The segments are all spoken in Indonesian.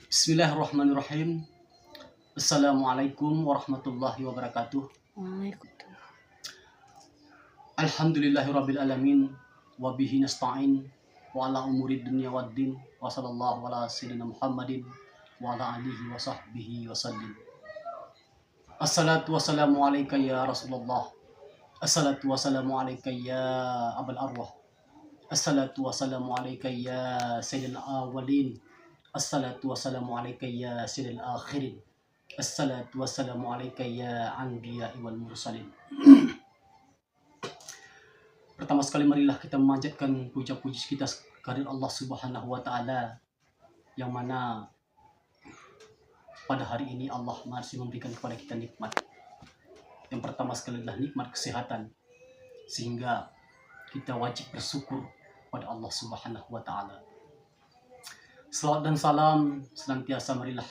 Bismillahirrahmanirrahim. Assalamualaikum warahmatullahi wabarakatuh. Waalaikumsalam. Alhamdulillahirabbil alamin wa bihi nasta'in wa ala umuri dunya waddin wa sallallahu ala sayyidina Muhammadin wa ala alihi wa sahbihi wa sallim. Assalatu wassalamu alayka ya Rasulullah. Assalatu wassalamu alayka ya Abul Arwah. Assalatu wassalamu alayka ya Sayyidil Awwalin. Assalatu wassalamu alayka ya Sayyidil Akhirin. Assalatu wassalamu alayka ya Anbiya wal Mursalin. Pertama sekali marilah kita memanjatkan puja-puji kita kehadirat Allah Subhanahu wa taala, yang mana pada hari ini Allah masih memberikan kepada kita nikmat. Yang pertama sekali adalah nikmat kesehatan, sehingga kita wajib bersyukur pada Allah Subhanahu wa taala. Salawat dan salam senantiasa marilah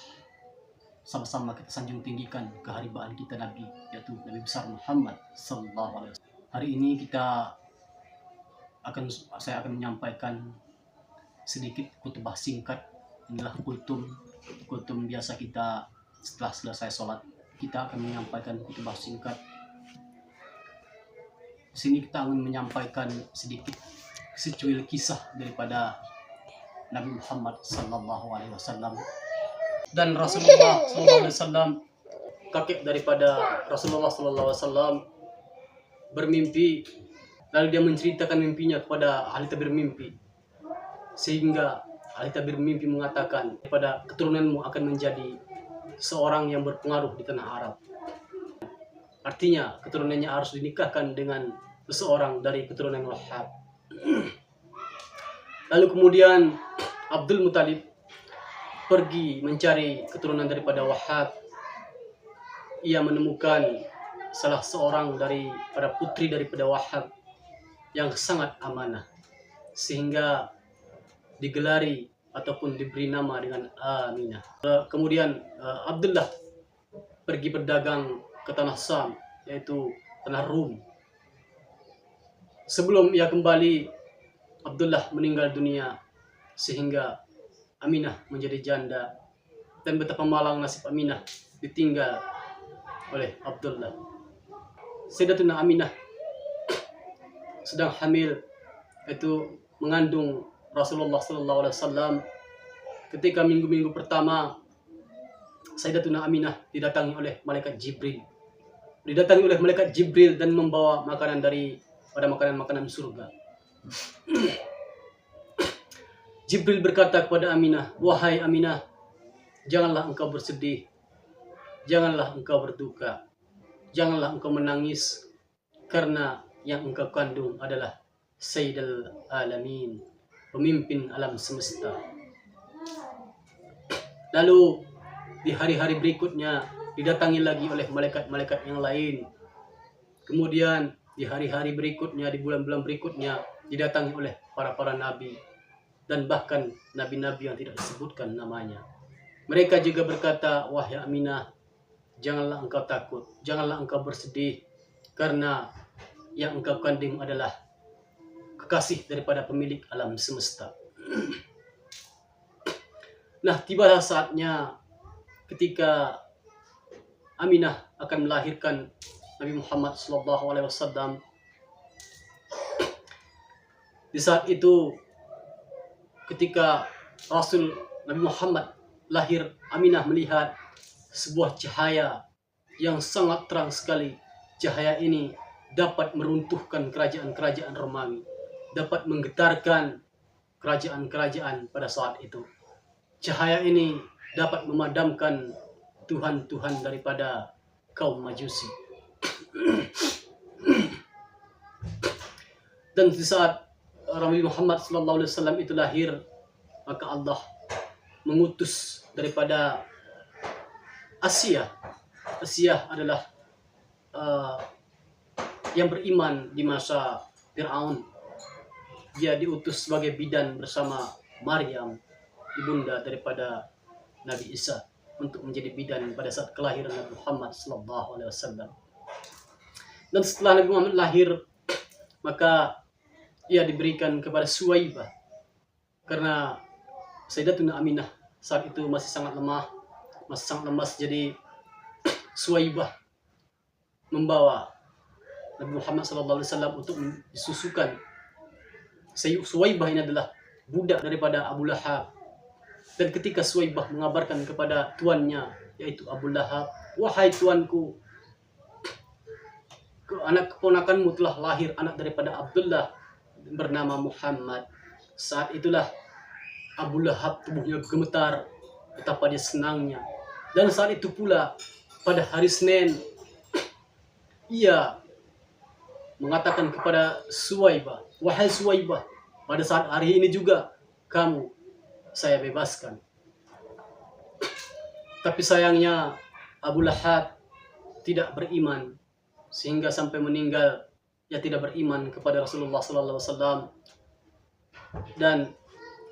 sama-sama kita sanjung tinggikan keharibaan kita Nabi, yaitu Nabi besar Muhammad sallallahu alaihi wasallam. Hari ini saya akan menyampaikan sedikit khutbah singkat. Inilah kultum biasa kita setelah selesai sholat. Kita akan menyampaikan khutbah singkat. Di sini kita akan menyampaikan sedikit secuil kisah daripada Nabi Muhammad sallallahu alaihi wasallam dan Rasulullah sallallahu alaihi wasallam. Kakek daripada Rasulullah sallallahu alaihi wasallam bermimpi, lalu dia menceritakan mimpinya kepada ahli tabir mimpi, sehingga ahli tabir mimpi mengatakan, pada keturunanmu akan menjadi seorang yang berpengaruh di tanah Arab. Artinya keturunannya harus dinikahkan dengan seseorang dari keturunan Wahhab. Lalu kemudian Abdul Muthalib pergi mencari keturunan daripada Wahhab. Ia menemukan salah seorang daripada putri daripada Wahhab yang sangat amanah, sehingga digelari ataupun diberi nama dengan Aminah. Kemudian Abdullah pergi berdagang ke tanah Sam, yaitu tanah Rum. Sebelum ia kembali, Abdullah meninggal dunia, sehingga Aminah menjadi janda, dan betapa malang nasib Aminah ditinggal oleh Abdullah. Sayyidatuna Aminah sedang hamil, itu mengandung Rasulullah sallallahu alaihi wasallam. Ketika minggu-minggu pertama, Sayyidatuna Aminah didatangi oleh malaikat Jibril. Didatangi oleh malaikat Jibril dan membawa makanan pada makanan-makanan surga. Jibril berkata kepada Aminah, "Wahai Aminah, janganlah engkau bersedih, janganlah engkau berduka, janganlah engkau menangis, karena yang engkau kandung adalah Sayyidul Alamin, pemimpin alam semesta." Lalu di hari-hari berikutnya didatangi lagi oleh malaikat-malaikat yang lain. Kemudian di hari-hari berikutnya, di bulan-bulan berikutnya, didatangi oleh para nabi, dan bahkan nabi-nabi yang tidak disebutkan namanya. Mereka juga berkata, "Wahai Aminah, janganlah engkau takut, janganlah engkau bersedih, karena yang engkau kandung adalah kekasih daripada pemilik alam semesta." Nah, tibalah saatnya ketika Aminah akan melahirkan Nabi Muhammad sallallahu alaihi wasallam. Di saat itu, ketika Rasul Nabi Muhammad lahir, Aminah melihat sebuah cahaya yang sangat terang sekali. Cahaya ini dapat meruntuhkan kerajaan-kerajaan Romawi, dapat menggetarkan kerajaan-kerajaan pada saat itu. Cahaya ini dapat memadamkan tuhan-tuhan daripada kaum Majusi. Dan di saat Nabi Muhammad SAW itu lahir, maka Allah mengutus daripada Asia. Asia adalah yang beriman di masa Fir'aun. Dia diutus sebagai bidan bersama Maryam, ibunda daripada Nabi Isa, untuk menjadi bidan pada saat kelahiran Nabi Muhammad SAW. Dan setelah Nabi Muhammad lahir, maka ia diberikan kepada Suwaibah, karena Sayyidatuna Aminah saat itu masih sangat lemah, masih sangat lemas. Jadi Suwaibah membawa Nabi Muhammad SAW untuk disusukan. Suwaibah ini adalah budak daripada Abu Lahab. Dan ketika Suwaibah mengabarkan kepada tuannya, yaitu Abu Lahab, "Wahai tuanku, anak keponakanmu telah lahir anak daripada Abdullah bernama Muhammad." Saat itulah Abu Lahab tubuhnya gemetar, betapa dia senangnya. Dan saat itu pula pada hari Senin, ia mengatakan kepada Suwaibah, "Wahai Suwaibah, pada saat hari ini juga kamu saya bebaskan." Tapi sayangnya Abu Lahab tidak beriman, sehingga sampai meninggal ia tidak beriman kepada Rasulullah SAW. Dan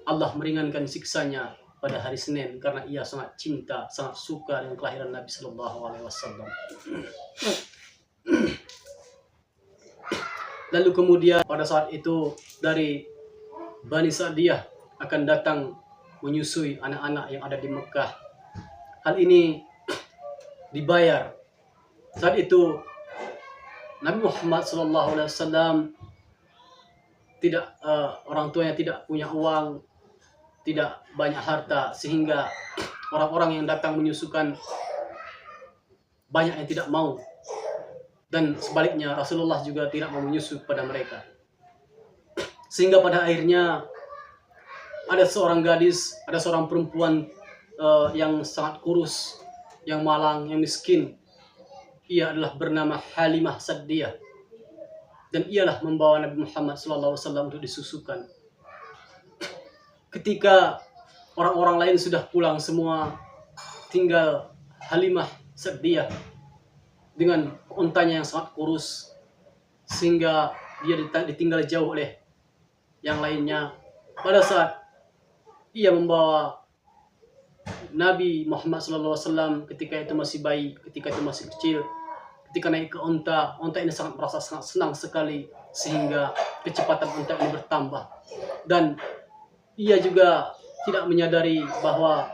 Allah meringankan siksanya pada hari Senin karena ia sangat cinta, sangat suka dengan kelahiran Nabi SAW. Lalu kemudian pada saat itu dari Bani Sa'diyah akan datang menyusui anak-anak yang ada di Mekah. Hal ini dibayar. Saat itu Nabi Muhammad SAW tidak orang tuanya tidak punya uang, tidak banyak harta, sehingga orang-orang yang datang menyusukan banyak yang tidak mau. Dan sebaliknya Rasulullah juga tidak mau menyusu pada mereka. Sehingga pada akhirnya ada seorang gadis, ada seorang perempuan yang sangat kurus, yang malang, yang miskin. Ia adalah bernama Halimah Sa'diyah. Dan ialah membawa Nabi Muhammad SAW untuk disusukan. Ketika orang-orang lain sudah pulang semua, tinggal Halimah Sa'diyah dengan untanya yang sangat kurus, sehingga dia ditinggal jauh oleh yang lainnya. Pada saat ia membawa Nabi Muhammad SAW ketika itu masih bayi, ketika itu masih kecil, ketika naik ke unta ini merasa sangat senang sekali, sehingga kecepatan unta ini bertambah. Dan ia juga tidak menyadari bahwa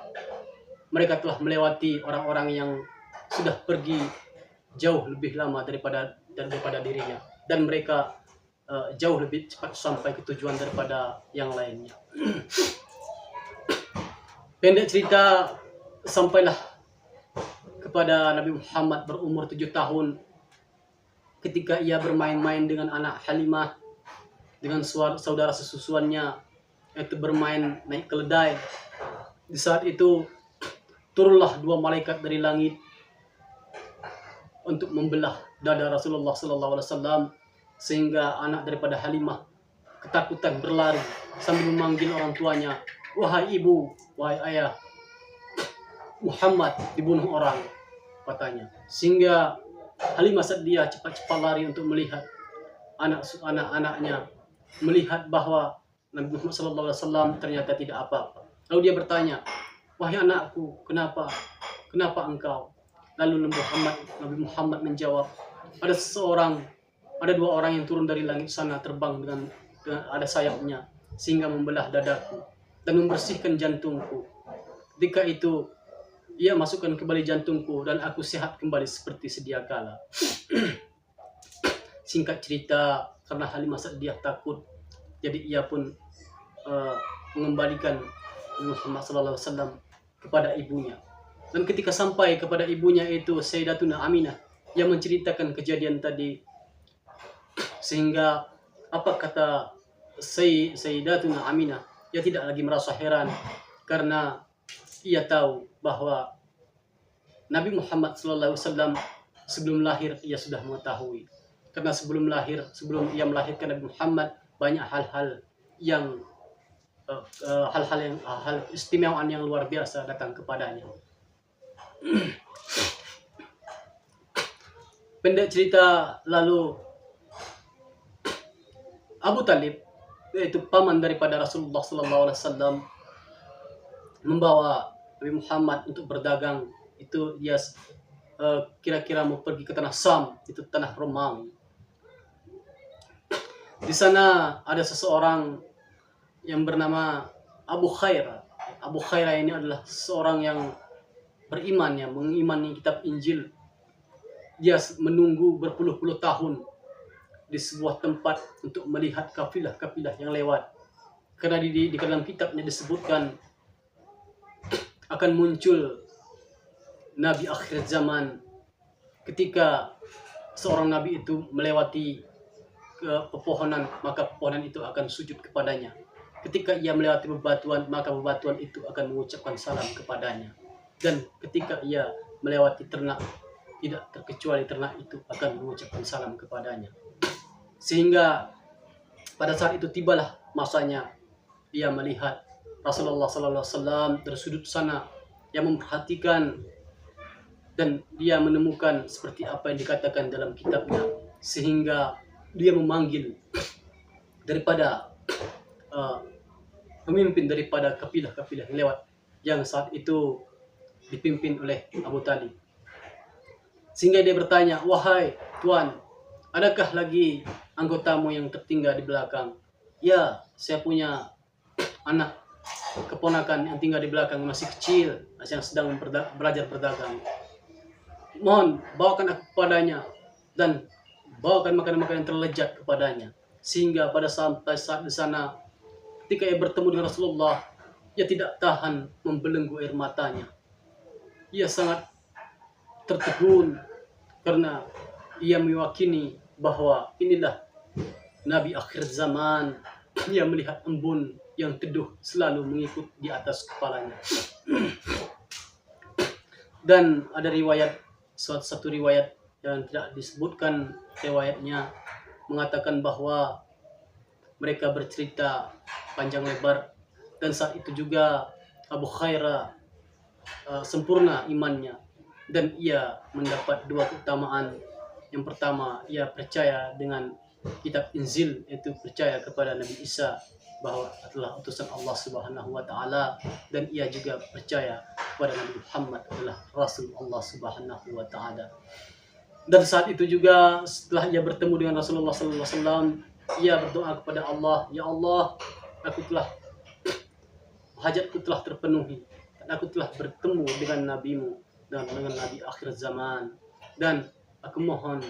mereka telah melewati orang-orang yang sudah pergi jauh lebih lama daripada dirinya, dan mereka jauh lebih cepat sampai ke tujuan daripada yang lainnya. Pendek cerita, sampailah kepada Nabi Muhammad berumur 7 tahun ketika ia bermain-main dengan anak Halimah, dengan saudara sesusuannya, yaitu bermain naik keledai. Di saat itu turunlah 2 malaikat dari langit untuk membelah dada Rasulullah SAW, sehingga anak daripada Halimah ketakutan berlari sambil memanggil orang tuanya, "Wahai ibu, wahai ayah, Muhammad dibunuh orang," katanya. Sehingga Halimah Sa'diyah cepat-cepat lari untuk melihat anak-anaknya, melihat bahwa Nabi Muhammad SAW ternyata tidak apa-apa. Lalu dia bertanya, "Wahai anakku, kenapa engkau?" Lalu Nabi Muhammad menjawab, ada 2 orang yang turun dari langit sana, terbang dengan ada sayapnya, sehingga membelah dadaku dan membersihkan jantungku. Ketika itu ia masukkan kembali jantungku dan aku sehat kembali seperti sedia kala. Singkat cerita, karena Halimah Sa'diyah takut, jadi ia pun mengembalikan Muhammad SAW kepada ibunya. Dan ketika sampai kepada ibunya, itu Sayyidatuna Aminah yang menceritakan kejadian tadi. Sehingga apa kata Sayyidatuna Aminah, ia tidak lagi merasa heran, karena ia tahu bahwa Nabi Muhammad SAW sebelum lahir ia sudah mengetahui. Karena sebelum ia melahirkan Nabi Muhammad, banyak hal istimewaan yang luar biasa datang kepadanya. Pendek cerita, lalu Abu Talib, yaitu paman daripada Rasulullah SAW, membawa Nabi Muhammad untuk berdagang. Itu dia kira-kira mau pergi ke tanah Sam, itu tanah Romawi. Di sana ada seseorang yang bernama Abu Khair. Abu Khairah ini adalah seorang yang beriman, yang mengimani kitab Injil. Dia menunggu berpuluh-puluh tahun di sebuah tempat untuk melihat kafilah-kafilah yang lewat. Karena di dalam kitabnya disebutkan akan muncul Nabi akhir zaman ketika seorang Nabi itu melewati ke pepohonan, maka pepohonan itu akan sujud kepadanya. Ketika ia melewati bebatuan, maka bebatuan itu akan mengucapkan salam kepadanya. Dan ketika ia melewati ternak, tidak terkecuali ternak itu akan mengucapkan salam kepadanya. Sehingga pada saat itu tibalah masanya ia melihat Rasulullah SAW dari sudut sana yang memperhatikan, dan dia menemukan seperti apa yang dikatakan dalam kitabnya, sehingga dia memanggil daripada pemimpin daripada kafilah-kafilah yang lewat, yang saat itu dipimpin oleh Abu Talib. Sehingga dia bertanya, "Wahai Tuan, adakah lagi anggotamu yang tertinggal di belakang?" "Ya, saya punya anak keponakan yang tinggal di belakang, masih kecil, yang sedang belajar berdagang. Mohon bawakan aku kepadanya dan bawakan makanan-makanan terlezat kepadanya." Sehingga pada sampai saat di sana, ketika ia bertemu dengan Rasulullah, ia tidak tahan membelenggu air matanya. Ia sangat tertegun karena ia meyakini bahwa inilah Nabi akhir zaman. Ia melihat embun yang teduh selalu mengikut di atas kepalanya. Dan ada satu riwayat yang tidak disebutkan riwayatnya, mengatakan bahwa mereka bercerita panjang lebar, dan saat itu juga Abu Khairah sempurna imannya, dan ia mendapat dua keutamaan. Yang pertama, ia percaya dengan kitab Injil, yaitu percaya kepada Nabi Isa bahwa adalah utusan Allah Subhanahu wa taala, dan ia juga percaya kepada Nabi Muhammad adalah Rasul Allah Subhanahu wa taala. Dan saat itu juga setelah ia bertemu dengan Rasulullah sallallahu alaihi wasallam, ia berdoa kepada Allah, "Ya Allah, hajatku telah terpenuhi, dan aku telah bertemu dengan nabimu dan dengan nabi akhir zaman, dan aku mohon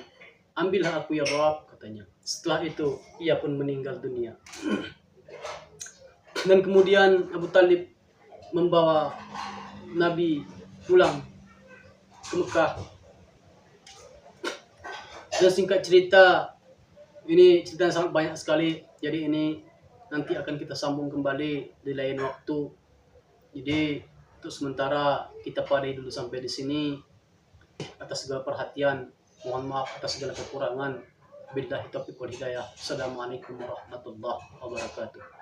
ambillah aku ya Rabb," katanya. Setelah itu ia pun meninggal dunia. Dan kemudian Abu Talib membawa Nabi pulang ke Mekah. Dan singkat cerita, ini cerita yang sangat banyak sekali, jadi ini nanti akan kita sambung kembali di lain waktu. Jadi untuk sementara kita padai dulu sampai di sini. Atas segala perhatian, mohon maaf atas segala kekurangan. Billahi taufiq wal hidayah. Assalamualaikum warahmatullahi wabarakatuh.